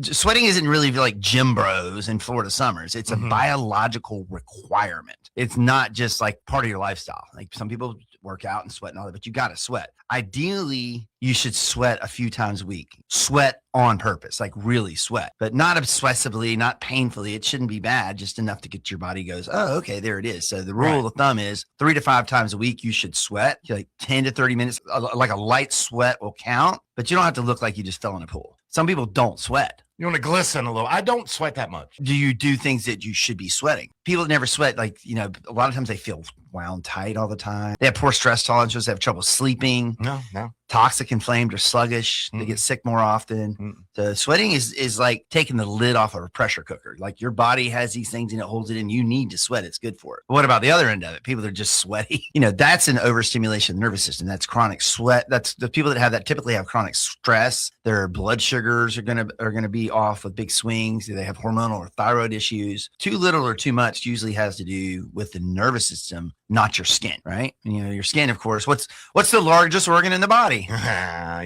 sweating isn't really like gym bros in Florida summers. It's a biological requirement. It's not just like part of your lifestyle. Like some people work out and sweat and all that, but you got to sweat. Ideally, you should sweat a few times a week. Sweat on purpose, like really sweat, but not obsessively, not painfully. It shouldn't be bad, just enough to get your body goes, oh, okay, there it is. So the rule of thumb is 3 to 5 times a week, you should sweat. Like 10 to 30 minutes, like a light sweat will count, but you don't have to look like you just fell in a pool. Some people don't sweat. You want to glisten a little. I don't sweat that much. Do you do things that you should be sweating? People that never sweat, like, a lot of times they feel wound tight all the time. They have poor stress tolerances. They have trouble sleeping. No. Toxic, inflamed, or sluggish. They get sick more often. So sweating is like taking the lid off of a pressure cooker. Like your body has these things and it holds it in. You need to sweat. It's good for it. But what about the other end of it? People that are just sweaty. That's an overstimulation of the nervous system. That's chronic sweat. That's the people that have that typically have chronic stress. Their blood sugars are gonna be off with big swings. They have hormonal or thyroid issues. Too little or too much usually has to do with the nervous system, not your skin, right? Your skin, of course. What's the largest organ in the body?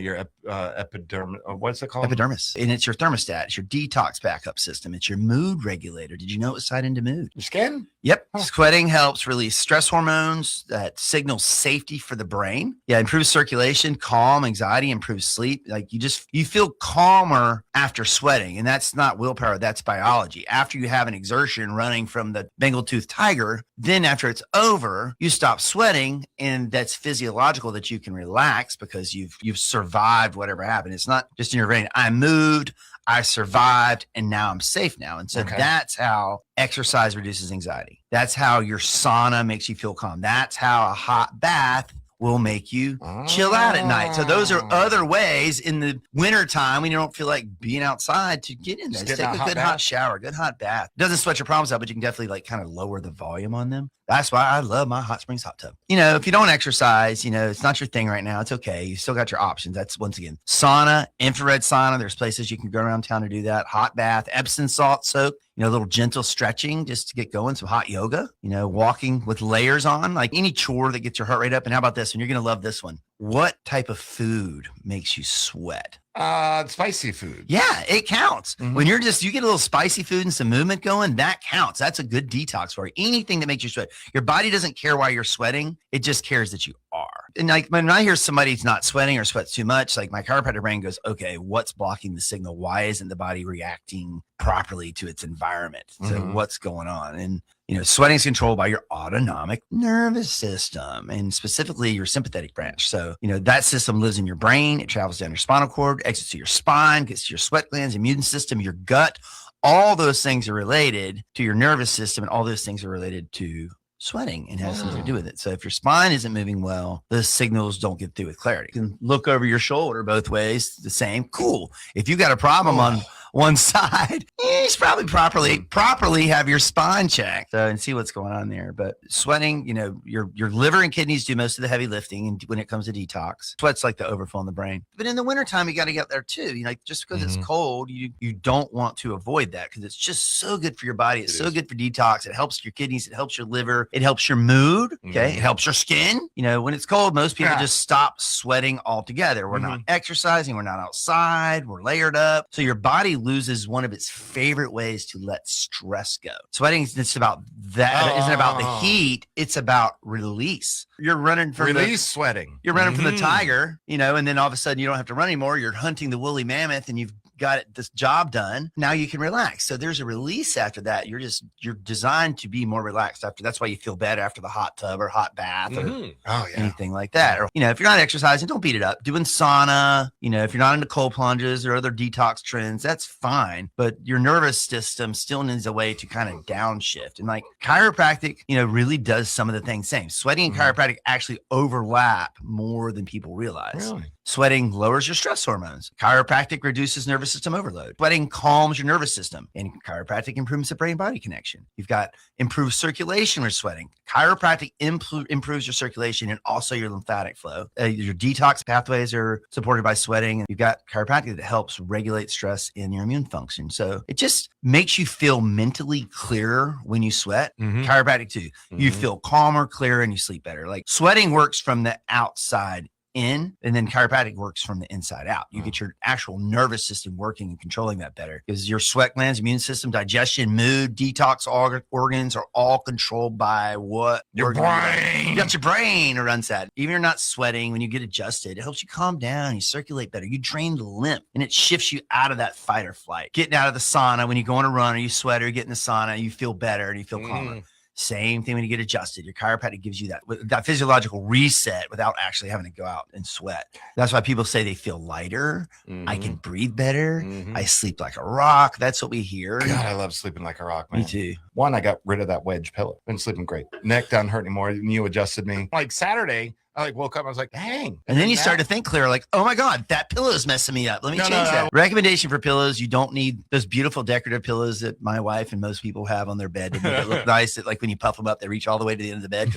Your epidermis. What's it called? Epidermis. And it's your thermostat. It's your detox backup system. It's your mood regulator. Did you know it was tied into mood? Your skin? Yep. Sweating helps release stress hormones that signal safety for the brain. Yeah. Improves circulation, calm, anxiety, improves sleep. Like you feel calmer after sweating. And that's not willpower. That's biology. After you have an exertion running from the Bengal-toothed tiger, then after it's over, you stop sweating. And that's physiological that you can relax because you've survived whatever happened. It's not just in your brain. I moved, I survived, and now I'm safe now. And so that's how exercise reduces anxiety. That's how your sauna makes you feel calm. That's how a hot bath will make you chill out at night. So those are other ways in the wintertime when you don't feel like being outside to get in there. Take a good hot shower, good hot bath. It doesn't sweat your problems out, but you can definitely like kind of lower the volume on them. That's why I love my hot springs hot tub. If you don't exercise, it's not your thing right now. It's okay. You still got your options. That's once again, sauna, infrared sauna. There's places you can go around town to do that. Hot bath, Epsom salt soak, a little gentle stretching just to get going. Some hot yoga, walking with layers on, like any chore that gets your heart rate up. And how about this one? You're going to love this one. What type of food makes you sweat? Spicy food. Yeah, it counts. When you get a little spicy food and some movement going, that counts. That's a good detox for you. Anything that makes you sweat. Your body doesn't care why you're sweating. It just cares that you are. And like when I hear somebody's not sweating or sweats too much, like my chiropractor brain goes, okay, what's blocking the signal? Why isn't the body reacting properly to its environment? So what's going on? And sweating is controlled by your autonomic nervous system and specifically your sympathetic branch. So, that system lives in your brain. It travels down your spinal cord, exits to your spine, gets to your sweat glands, immune system, your gut. All those things are related to your nervous system, and all those things are related to sweating and has something to do with it. So if your spine isn't moving well, the signals don't get through with clarity. You can look over your shoulder both ways, the same. Cool. If you got a problem on one side, you should probably properly have your spine checked and see what's going on there. But sweating, your liver and kidneys do most of the heavy lifting. And when it comes to detox, sweat's like the overflow in the brain. But in the wintertime, you got to get there too. Just because it's cold, you don't want to avoid that because it's just so good for your body. It's so good for detox. It helps your kidneys. It helps your liver. It helps your mood. Okay. It helps your skin. When it's cold, most people just stop sweating altogether. We're not exercising. We're not outside. We're layered up. So your body loses one of its favorite ways to let stress go. Sweating is about that. It isn't about the heat. It's about release. You're running from sweating. You're running from the tiger, and then all of a sudden you don't have to run anymore. You're hunting the woolly mammoth and you've got this job done. Now you can relax. So there's a release after that. You're designed to be more relaxed after. That's why you feel better after the hot tub or hot bath or anything like that. Or, if you're not exercising, don't beat it up. Doing sauna, if you're not into cold plunges or other detox trends, that's fine. But your nervous system still needs a way to kind of downshift. And like chiropractic, really does some of the things same. Sweating and chiropractic actually overlap more than people realize. Really? Sweating lowers your stress hormones. Chiropractic reduces nervous system overload. Sweating calms your nervous system. And chiropractic improves the brain-body connection. You've got improved circulation with sweating. Chiropractic improves your circulation and also your lymphatic flow. Your detox pathways are supported by sweating. And you've got chiropractic that helps regulate stress in your immune function. So it just makes you feel mentally clearer when you sweat. Chiropractic too. You feel calmer, clearer, and you sleep better. Like sweating works from the outside in, and then chiropractic works from the inside out. You get your actual nervous system working and controlling that better because your sweat glands, immune system, digestion, mood, detox organs are all controlled by what? Your brain. You got your brain that runs that. Even if you're not sweating, when you get adjusted, it helps you calm down. You circulate better. You drain the lymph, and it shifts you out of that fight or flight. Getting out of the sauna when you go on a run or you sweat or you get in the sauna, you feel better and you feel calmer. Same thing when you get adjusted. Your chiropractic gives you that physiological reset without actually having to go out and sweat. That's why people say they feel lighter. I can breathe better. I sleep like a rock. That's what we hear. God, I love sleeping like a rock, man. Me too. One, I got rid of that wedge pillow. Been sleeping great. Neck doesn't hurt anymore. You adjusted me. Like Saturday, I woke up. I was like, dang. And then you start to think clear, like, oh my God, that pillow is messing me up. Let me change that. Recommendation for pillows. You don't need those beautiful decorative pillows that my wife and most people have on their bed to make it look nice. That like when you puff them up, they reach all the way to the end of the bed.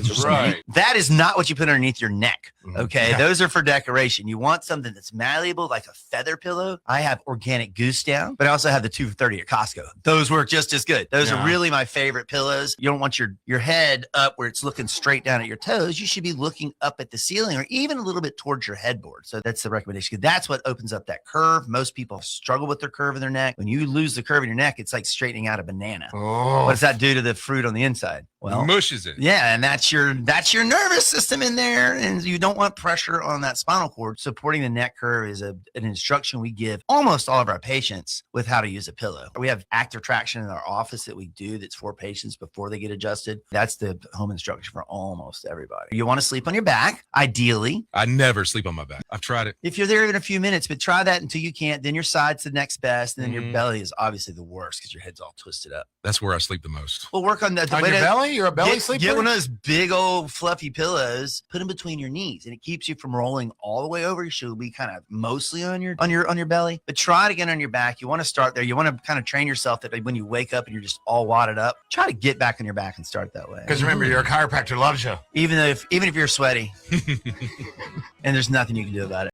That is not what you put underneath your neck. Okay. Those are for decoration. You want something that's malleable, like a feather pillow. I have organic goose down, but I also have the 2 for $30 at Costco. Those work just as good. Those are really my favorite pillows. You don't want your head up where it's looking straight down at your toes. You should be looking up at the ceiling or even a little bit towards your headboard. So that's the recommendation. That's what opens up that curve. Most people struggle with their curve in their neck. When you lose the curve in your neck, it's like straightening out a banana. What does that do to the fruit on the inside? Well, mushes it. Yeah, and that's your nervous system in there, and you don't want pressure on that spinal cord. Supporting the neck curve is an instruction we give almost all of our patients with how to use a pillow. We have active traction in our office that we do that's for patients before they get adjusted. That's the home instruction for almost everybody. You want to sleep on your back, ideally. I never sleep on my back. I've tried it. If you're there in a few minutes, but try that until you can't. Then your side's the next best, and then your belly is obviously the worst because your head's all twisted up. That's where I sleep the most. We'll work on that. On your belly? You're a belly sleeper? Get one of those big old fluffy pillows, put them between your knees, and it keeps you from rolling all the way over. You should be kind of mostly on your belly, but try it again on your back. You want to start there. You want to kind of train yourself that when you wake up and you're just all wadded up, try to get back on your back and start that way. Because remember, your chiropractor loves you. Even if you're sweaty, and there's nothing you can do about it.